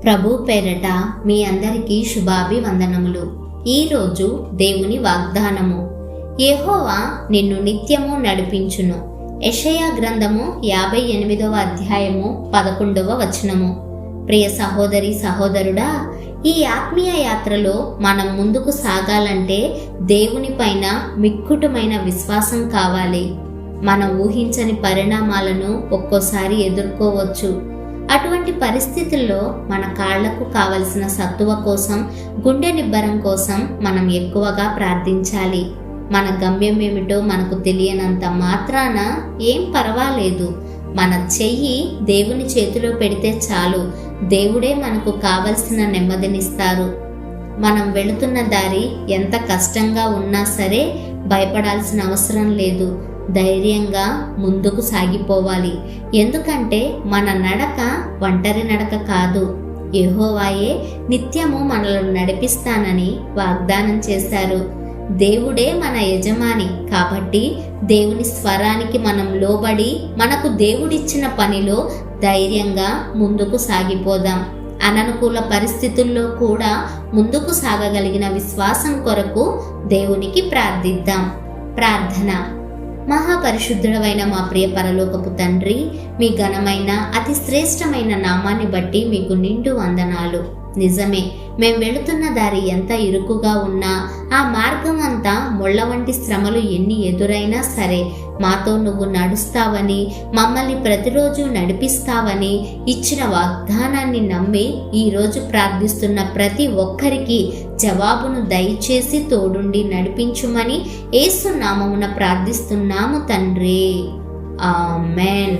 ప్రభు పేరట మీ అందరికీ శుభాభివందనములు. ఈరోజు దేవుని వాగ్దానము. యెహోవా నిన్ను నిత్యము నడిపించును. యెషయా గ్రంథము 58వ అధ్యాయము 11వ వచనము. ప్రియ సహోదరి సహోదరుడా, ఈ ఆత్మీయ యాత్రలో మనం ముందుకు సాగాలంటే దేవుని పైన మిక్కుటమైన విశ్వాసం కావాలి. మనం ఊహించని పరిణామాలను ఒక్కోసారి ఎదుర్కోవచ్చు. అటువంటి పరిస్థితుల్లో మన కాళ్లకు కావలసిన సత్తువ కోసం, గుండె నిబ్బరం కోసం మనం ఎక్కువగా ప్రార్థించాలి. మన గమ్యం ఏమిటో మనకు తెలియనంత మాత్రాన ఏం పర్వాలేదు. మన చెయ్యి దేవుని చేతిలో పెడితే చాలు, దేవుడే మనకు కావలసిన నెమ్మదినిస్తారు. మనం వెళుతున్న దారి ఎంత కష్టంగా ఉన్నా సరే భయపడాల్సిన అవసరం లేదు. ధైర్యంగా ముందుకు సాగిపోవాలి. ఎందుకంటే మన నడక ఒంటరి నడక కాదు. యెహోవాయే నిత్యము మనలను నడిపిస్తానని వాగ్దానం చేశారు. దేవుడే మన యజమాని కాబట్టి దేవుని స్వరానికి మనం లోబడి మనకు దేవుడిచ్చిన పనిలో ధైర్యంగా ముందుకు సాగిపోదాం. అననుకూల పరిస్థితుల్లో కూడా ముందుకు సాగగలిగిన విశ్వాసం కొరకు దేవునికి ప్రార్థిద్దాం. ప్రార్థన. మహాపరిశుద్ధుడవైన మా ప్రియ పరలోకపు తండ్రి, మీ ఘనమైన అతి శ్రేష్టమైన నామాన్ని బట్టి మీకు నిండు వందనాలు. నిజమే, మేము వెళుతున్న దారి ఎంత ఇరుకుగా ఉన్నా, ఆ మార్గం అంతా ముళ్ళ వంటి శ్రమలు ఎన్ని ఎదురైనా సరే మాతో నువ్వు నడుస్తావని, మమ్మల్ని ప్రతిరోజు నడిపిస్తావని ఇచ్చిన వాగ్దానాన్ని నమ్మి ఈరోజు ప్రార్థిస్తున్న ప్రతి ఒక్కరికి జవాబును దయచేసి తోడుండి నడిపించుమని యేసు నామమున ప్రార్థిస్తున్నాము తండ్రి. ఆమేన్.